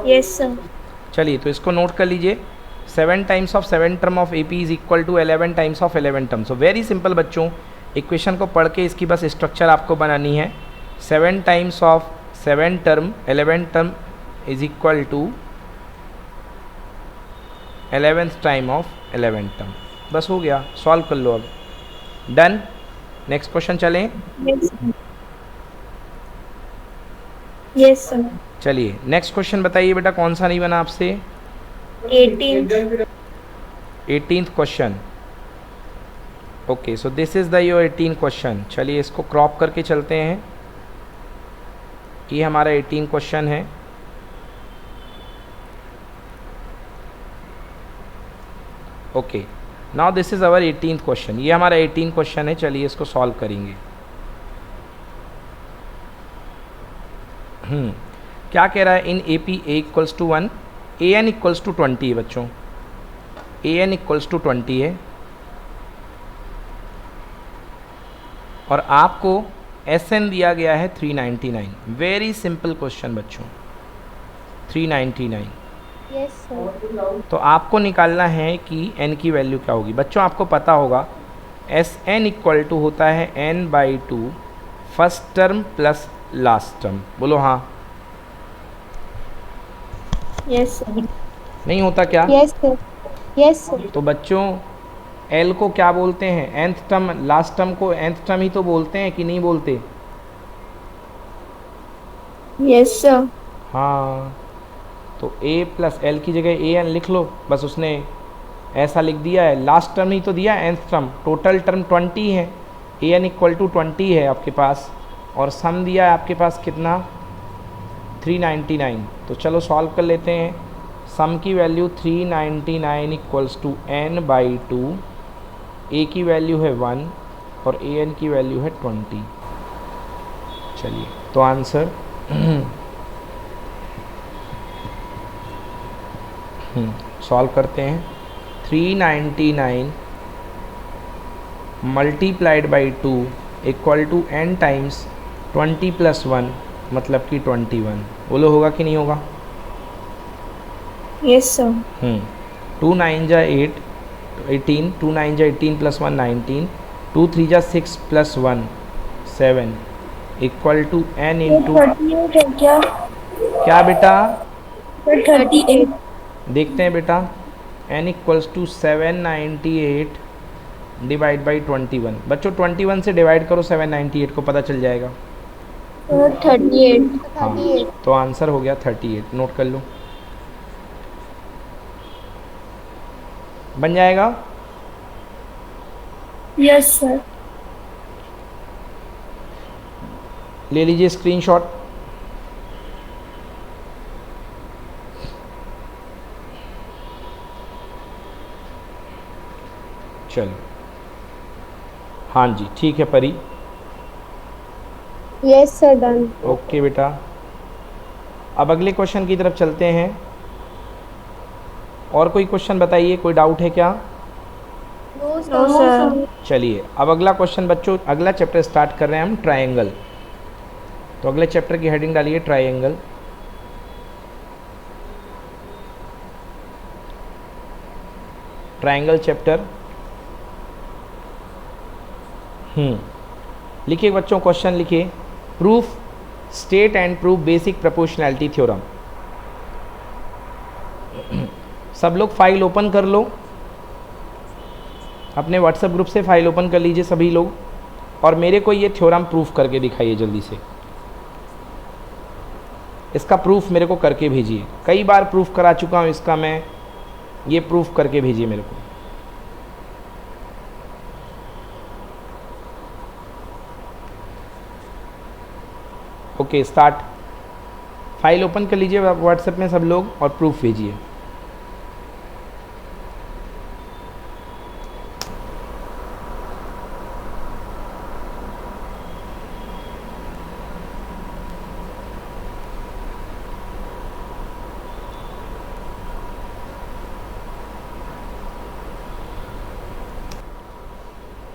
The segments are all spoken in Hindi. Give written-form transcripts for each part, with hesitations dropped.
Yes sir. चलिए तो इसको नोट कर लीजिए। 7 times of 7 term of AP is equal to 11 times of 11 term. So very simple बच्चों, इक्वेशन को पढ़ के इसकी बस स्ट्रक्चर आपको बनानी है। 7 times of 7 term 11 term is equal to 11th time of 11 term. बस हो गया, सॉल्व कर लो अब। डन। नेक्स्ट क्वेश्चन चलें। Yes sir. चलिए नेक्स्ट क्वेश्चन बताइए बेटा, कौन सा नहीं बना आपसे? 18th। 18th question. Okay, so this is the your 18 question. चलिए इसको क्रॉप करके चलते हैं। ये हमारा 18 क्वेश्चन है। Okay, now this is our 18th question. ये हमारा 18 क्वेश्चन है। चलिए इसको सॉल्व करेंगे। क्या कह रहा है? In AP A equals to 1, AN equals to 20 है बच्चों। AN इक्वल्स टू 20 है और आपको SN दिया गया है 399। वेरी सिंपल क्वेश्चन बच्चों, 399। Yes sir. तो आपको निकालना है कि n की वैल्यू क्या होगी। बच्चों आपको पता होगा SN इक्वल टू होता है n/2 first term plus last term. बोलो हाँ। Yes sir. नहीं होता क्या? Yes sir. Yes sir. तो बच्चों L को क्या बोलते हैं? nth टर्म, लास्ट टर्म को nth टर्म ही तो बोलते हैं कि नहीं बोलते? Yes sir. हाँ, तो A प्लस L की जगह AN लिख लो। बस उसने ऐसा लिख दिया है। लास्ट टर्म ही तो दिया है, nth टर्म। टोटल टर्म 20 है, AN इक्वल टू 20 है आपके पास, और सम दिया है आपके पास कितना? 399। तो चलो सॉल्व कर लेते हैं। सम की value 399 equals to n/2। A की वैल्यू है 1 और AN की वैल्यू है 20। चलिए तो आंसर सॉल्व करते हैं। 399 multiplied by 2 equal to n times 20 plus 1 मतलब कि 21। बोलो होगा कि नहीं होगा? Yes sir. 2 9 जा 8 18, 2 9 जा 18 प्लस 1 19, 2 3 जा 6 plus 1 7 equal to n into 38 है क्या? क्या बेटा? 38। देखते हैं बेटा। n equals to 798 divide by 21। बच्चों 21 से डिवाइड करो 798 को, पता चल जाएगा। 38। हाँ, तो आंसर हो गया 38। नोट कर लो, बन जाएगा। Yes sir. ले लीजिए स्क्रीनशॉट। चलो, हाँ जी ठीक है परी। Yes sir, done. ओके बेटा, अब अगले क्वेश्चन की तरफ चलते हैं। और कोई क्वेश्चन बताइए, कोई डाउट है क्या? No sir. चलिए अब अगला क्वेश्चन बच्चों, अगला चैप्टर स्टार्ट कर रहे हैं हम, ट्रायंगल। तो अगले चैप्टर की हेडिंग डालिए ट्रायंगल। Triangle chapter. लिखिए बच्चों, क्वेश्चन लिखिए। Proof, state and proof basic proportionality theorem. सब लोग फाइल ओपन कर लो, अपने व्हाट्सएप ग्रुप से फाइल ओपन कर लीजिए सभी लोग, और मेरे को ये थ्योरम प्रूफ करके दिखाइए जल्दी से। इसका प्रूफ मेरे को करके भेजिए। कई बार प्रूफ करा चुका हूँ इसका मैं, ये प्रूफ करके भेजिए मेरे को। Okay start. फाइल ओपन कर लीजिए व्हाट्सएप में सब लोग और प्रूफ भेजिए।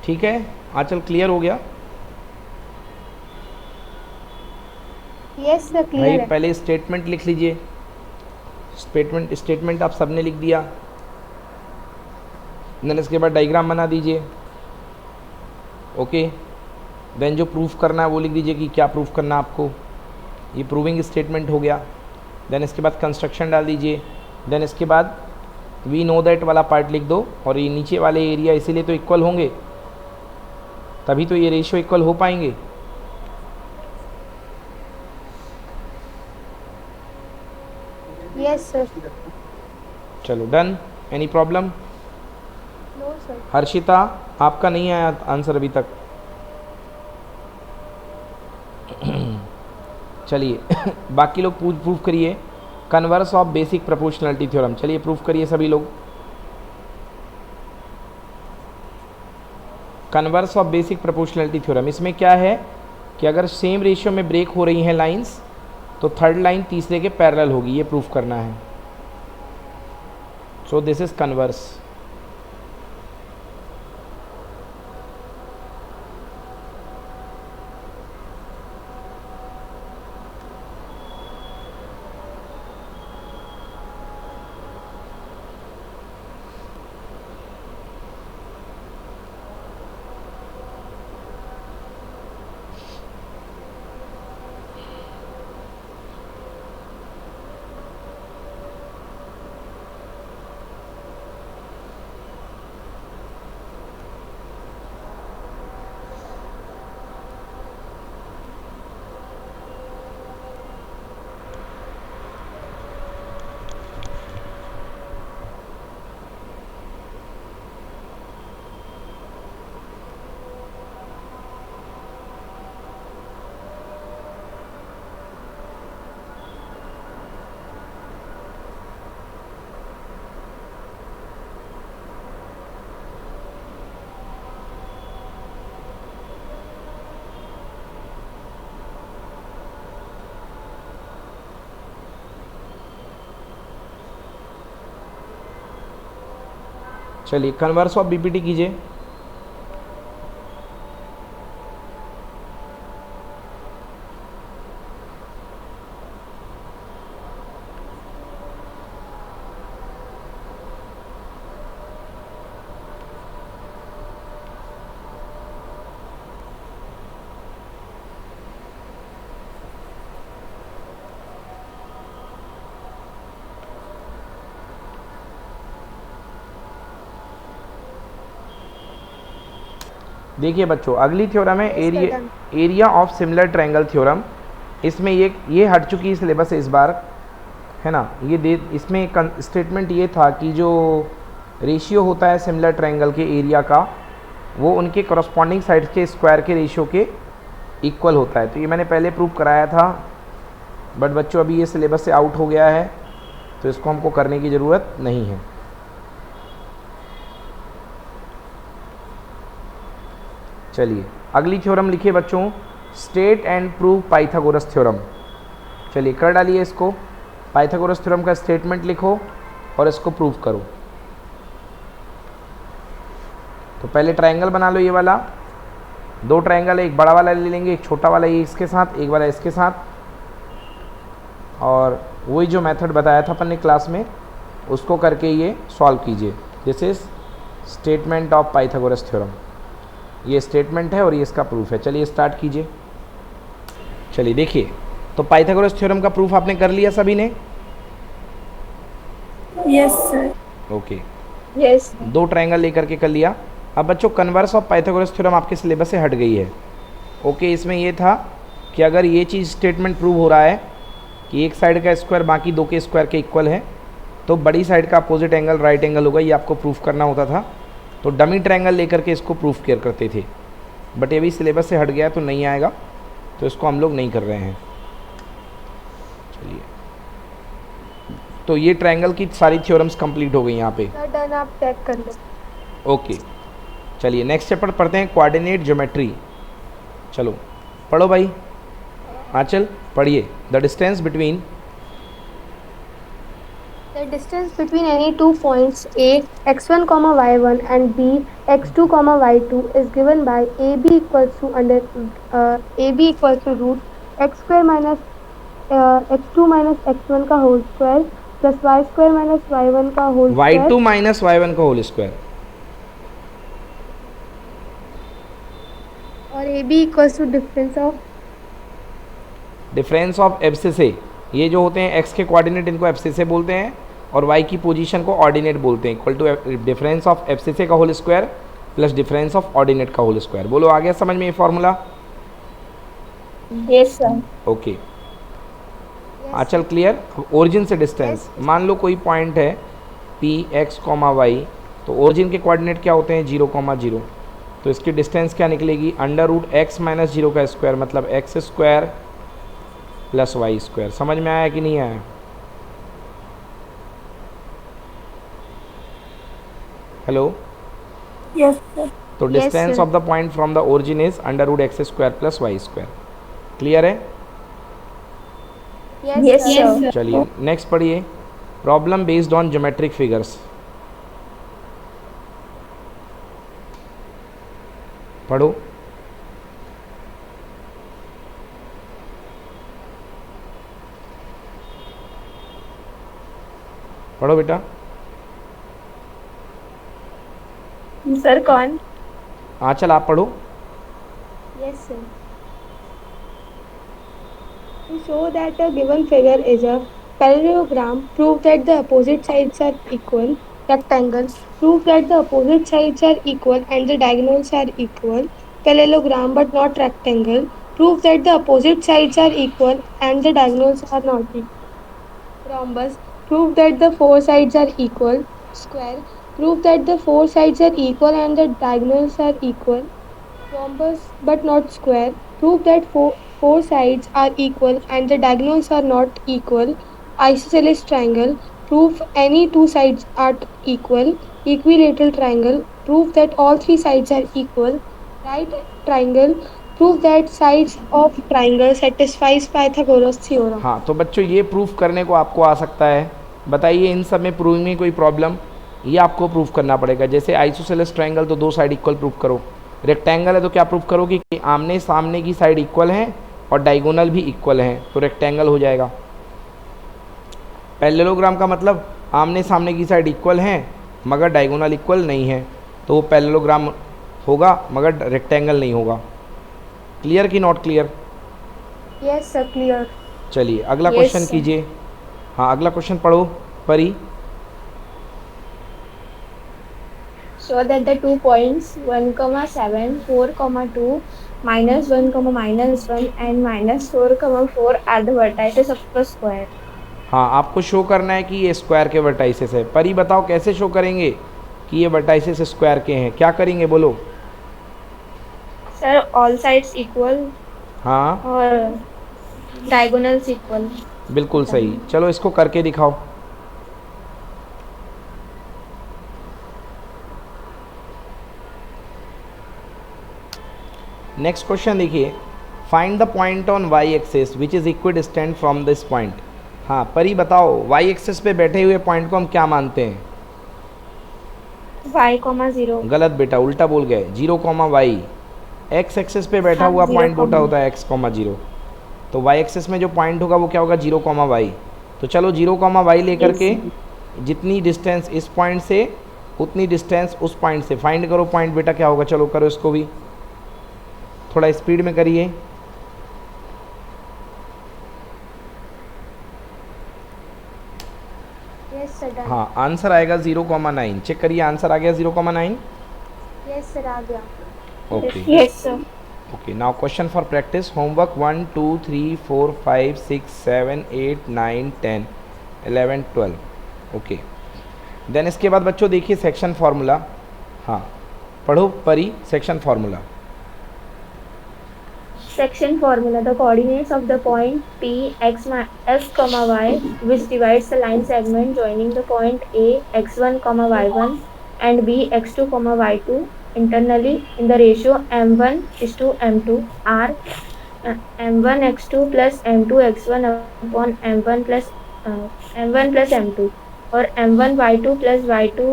ठीक है, आंचल क्लियर हो गया? यस सर, भाई क्लियर है। पहले स्टेटमेंट लिख लीजिए। स्टेटमेंट आप सबने लिख दिया। देन इसके बाद डायग्राम बना दीजिए। ओके, देन जो प्रूफ करना है वो लिख दीजिए कि क्या प्रूफ करना है आपको। ये प्रूविंग स्टेटमेंट हो गया। देन इसके बाद कंस्ट्रक्शन डाल दीजिए। देन इसके बाद वी नो दैट वाला पार्ट लिख दो, और ये नीचे वाले एरिया इसीलिए तो इक्वल होंगे, तभी तो ये रेशियो इक्वल हो पाएंगे। Yes sir. चलो done. Any problem? No sir. Harshita, आपका नहीं आया आंसर अभी तक। चलिए बाकी लोग प्रूफ करिए। Converse of basic proportionality theorem, चलिए प्रूफ करिए सभी लोग। Converse of basic proportionality theorem, इसमें क्या है कि अगर सेम रेशियो में ब्रेक हो रही हैं लाइंस तो थर्ड लाइन तीसरे के पैरेलल होगी, ये प्रूफ करना है। सो दिस इज कन्वर्स। चलिए कन्वर्स ऑफ बीपीटी कीजिए। देखिए बच्चों, अगली थ्योरम है area of similar triangle theorem. इसमें ये हट चुकी है सिलेबस से इस बार, है ना। इसमें स्टेटमेंट ये था कि जो रेशियो होता है सिमिलर ट्रायंगल के एरिया का, वो उनके करस्पॉन्डिंग साइड्स के स्क्वायर के रेशियो के इक्वल होता है। तो ये मैंने पहले प्रूव कराया था, बट बच्चों अभी ये सिलेबस से आउट हो गया है, तो इसको हमको करने की ज़रूरत नहीं है। चलिए अगली थ्योरम लिखिए बच्चों, state and prove Pythagoras theorem. चलिए कर डालिए इसको। पाइथागोरस थ्योरम का स्टेटमेंट लिखो और इसको प्रूव करो। तो पहले ट्रायंगल बना लो, ये वाला दो ट्रायंगल है, एक बड़ा वाला ले लेंगे, एक छोटा वाला ये इसके साथ, एक वाला इसके साथ, और वही जो मेथड बताया था अपन ने क्लास में उसको करके ये सॉल्व कीजिए। This is statement of Pythagoras theorem. ये स्टेटमेंट है और ये इसका प्रूफ है। चलिए स्टार्ट कीजिए। चलिए देखिए, तो पाइथागोरस थ्योरम का प्रूफ आपने कर लिया सभी ने? Yes sir. Okay, yes. दो ट्रायंगल लेकर के कर लिया। अब बच्चों कन्वर्स ऑफ पाइथागोरस थ्योरम आपके सिलेबस से हट गई है। ओके, इसमें ये था कि अगर ये चीज़ स्टेटमेंट प्रूव हो रहा है कि एक साइड का स्क्वायर बाकी दो के स्क्वायर के इक्वल है, तो बड़ी साइड का अपोजिट एंगल राइट एंगल होगा, ये आपको प्रूफ करना होता था। तो डमी ट्रायंगल लेकर के इसको प्रूफ किया करते थे, बट ये भी सिलेबस से हट गया तो नहीं आएगा, तो इसको हम लोग नहीं कर रहे हैं। चलिए, तो ये ट्रायंगल की सारी थ्योरम्स कंप्लीट हो गई यहाँ पे। डन, आप चेक कर लो। ओके, चलिए नेक्स्ट चैप्टर पढ़ते हैं, कोऑर्डिनेट ज्योमेट्री। चलो पढ़ो भाई, आंचल पढ़िए। The distance between The distance between any two points A, x1, y1 and B, x2, y2 is given by AB equals to root x square minus x2 minus x1 का whole square plus Y square minus Y one का whole Y square two minus Y one का होल स्क्वायर, और A B equals to difference of abscissae, ये जो होते हैं एक्स के कोऑर्डिनेट इनको एब्सिसे बोलते हैं और वाई की पोजीशन को ऑर्डिनेट बोलते हैं, equal to difference of abscissa का whole square plus difference of ordinate का होल स्क्वायर। बोलो आ गया समझ में ये formula? Yes sir. Okay Anchal clear. Origin से डिस्टेंस, मान लो कोई पॉइंट है पी एक्स कॉमा वाई, तो ओरिजिन के कोऑर्डिनेट क्या होते हैं 0 कॉमा 0, तो इसकी डिस्टेंस क्या निकलेगी अंडर रूट एक्स माइनस 0 का स्क्वायर, मतलब X square plus Y square. समझ में आया कि नहीं आया? Hello, yes sir. तो distance of the point from the origin is under root X square plus Y square. Clear है? Yes sir. चलिए नेक्स्ट पढ़िए, problem based on geometric figures. पढ़ो। पढ़ो बेटा। सर कौन? आंचल आप पढ़ो। Yes, sir. To show that a given figure is a parallelogram, prove that the opposite sides are equal. Rectangles, prove that the opposite sides are equal and the diagonals are equal. Parallelogram but not rectangle, prove that the opposite sides are equal and the diagonals are not equal. Rhombus, prove that the four sides are equal. Square, prove that the four sides are equal and the diagonals are equal. Rhombus but not square, prove that four sides are equal and the diagonals are not equal. Isosceles triangle, prove any two sides are equal. Equilateral triangle, prove that all three sides are equal. Right triangle, prove that sides of triangle satisfies Pythagoras theorem. हाँ तो बच्चों ये प्रूफ करने को आपको आ सकता है, बताइए इन सब में प्रूविंग में कोई प्रॉब्लम? ये आपको प्रूफ करना पड़ेगा। जैसे आइसोसेलेस ट्रायंगल तो दो साइड इक्वल प्रूफ करो, रेक्टेंगल है तो क्या प्रूफ करोगे कि आमने सामने की साइड इक्वल हैं और डायगोनल भी इक्वल हैं, तो रेक्टेंगल हो जाएगा। पैरेललोग्राम का मतलब आमने सामने की साइड इक्वल हैं मगर डायगोनल इक्वल नहीं है, तो वो पैरेललोग्राम होगा मगर रेक्टेंगल नहीं होगा। क्लियर कि not clear? Yes, sir, clear. चलिए अगला Yes, क्वेश्चन sir. कीजिए। हाँ अगला क्वेश्चन पढ़ो परी। Show that the 2 points 1, 7, 4, 2, minus 1, minus 1 and minus 4, 4 are the vertices of the square. हाँ आपको शो करना है कि ये स्क्वायर के वर्टाइसेस है। परी बताओ कैसे शो करेंगे कि ये वर्टाइसेस स्क्वायर के हैं? क्या करेंगे बोलो? Sir, all sides equal हाँ और diagonals equal. बिल्कुल सही। चलो इसको करके दिखाओ। नेक्स्ट क्वेश्चन देखिए, find the point on Y axis which is equidistant from this point. हाँ परी बताओ वाई एक्सिस पे बैठे हुए पॉइंट को हम क्या मानते हैं? y, 0. गलत बेटा, उल्टा बोल गए। 0 कॉमा वाई, एक्स एक्सिस पे बैठा हाँ, हुआ 0, पॉइंट बोटा होता है एक्स कॉमा 0, तो वाई एक्सिस में जो पॉइंट होगा वो क्या होगा 0 कॉमा वाई। तो चलो 0 कॉमा वाई लेकर के जितनी डिस्टेंस इस पॉइंट से उतनी डिस्टेंस उस पॉइंट से फाइंड करो। पॉइंट बेटा क्या होगा? चलो करो इसको भी, थोड़ा स्पीड में करिए। Yes, sir, done. हाँ आंसर आएगा 0,9। चेक करिए आंसर आ गया 0,9। Yes, sir, आ गया. Okay Yes, sir. Okay now question for practice. Homework 1 2 3 4 5 6 7 8 9 10 11 12। Okay then इसके बाद बच्चों देखिए सेक्शन फार्मूला। हाँ पढ़ो परी section formula. Section formula: the coordinates of the point P x, y, which divides the line segment joining the point A x1, y1 and B x2, y2 internally in the ratio m1 is to m2 are m1 x2 plus m2 x1 upon m1 plus m2 or m1 y2 plus y2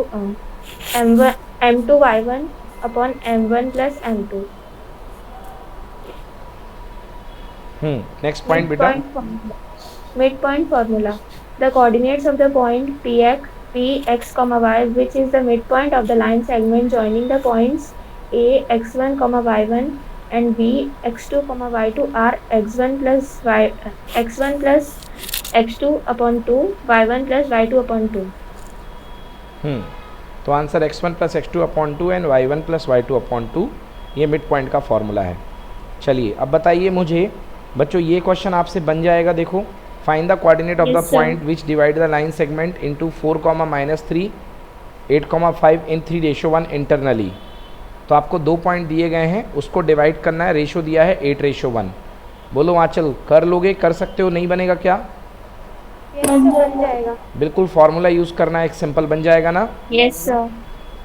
m2 y1 upon m1 plus m2. Next point बेटा। Mid point formula: The coordinates of the point Px, y, which is the midpoint of the line segment joining the points A, x1, y1 and B, x2, y2 are x1 plus x2 upon 2, y1 plus y2 upon 2. तो answer x1 plus x2 upon 2 and y1 plus y2 upon 2 ये मिड पॉइंट का फॉर्मूला है। चलिए अब बताइए मुझे बच्चों, ये क्वेश्चन आपसे बन जाएगा। देखो, find the coordinate of the Yes, sir. Point which divide the line segment into 4, -3, 8, 5 in 3:1 internally. तो आपको 2 पॉइंट दिए गए हैं, उसको डिवाइड करना है, रेशो दिया है 8:1। बोलो आंचल, कर लोगे? कर सकते हो? नहीं बनेगा क्या? यस सर, बन जाएगा। बिल्कुल फार्मूला यूज़ करना है, एक सिंपल बन जाएगा ना। Yes, sir.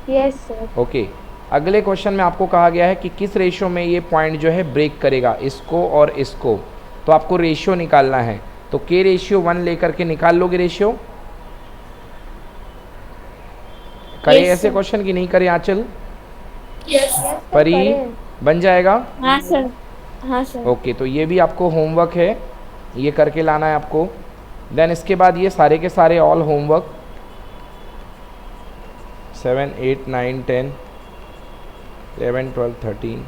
Yes sir. Okay, अगले क्वेश्चन में आपको कहा गया है कि किस रेशियो में ये पॉइंट जो है ब्रेक करेगा, इसको और इसको। तो आपको रेशियो निकालना है, तो k/1 लेकर के निकाल लोगे रेशियो। करे Yes, ऐसे sir. क्वेश्चन की नहीं करे आंचल? यस सर, परी करें। बन जाएगा। हाँ सर, हाँ सर। ओके, तो ये भी आपको होमवर्क है, ये करके लाना है आपको। देन इसके बाद ये सारे के सारे all homework 7, 8, 9, 10, 11, 12, 13,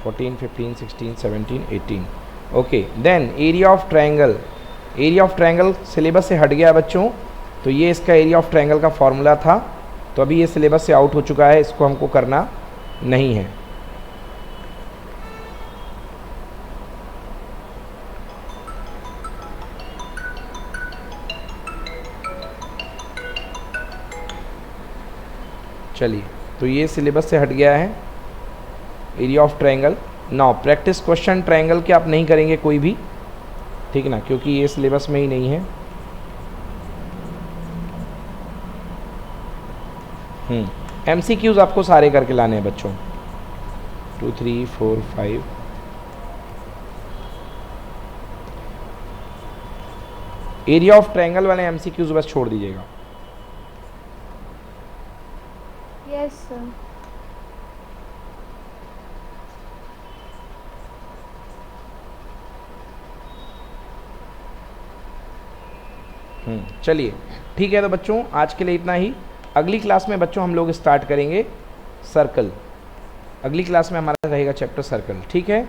14, 15, 16, 17, 18। Okay, then area of triangle. Area of triangle syllabus से हट गया बच्चों, तो ये इसका एरिया ऑफ ट्रायंगल का फॉर्मूला था, तो अभी ये सिलेबस से आउट हो चुका है, इसको हमको करना नहीं है। चलिए, तो ये सिलेबस से हट गया है area of triangle. Now practice question triangle के आप नहीं करेंगे कोई भी, ठीक ना, क्योंकि ये सिलेबस में ही नहीं है। MCQs आपको सारे करके लाने हैं बच्चों, 2, 3, 4, 5। एरिया ऑफ ट्रायंगल वाले MCQs बस छोड़ दीजिएगा। Yes sir. चलिए ठीक है, तो बच्चों आज के लिए इतना ही। अगली क्लास में बच्चों हम लोग स्टार्ट करेंगे सर्कल। अगली क्लास में हमारा रहेगा चैप्टर सर्कल, ठीक है।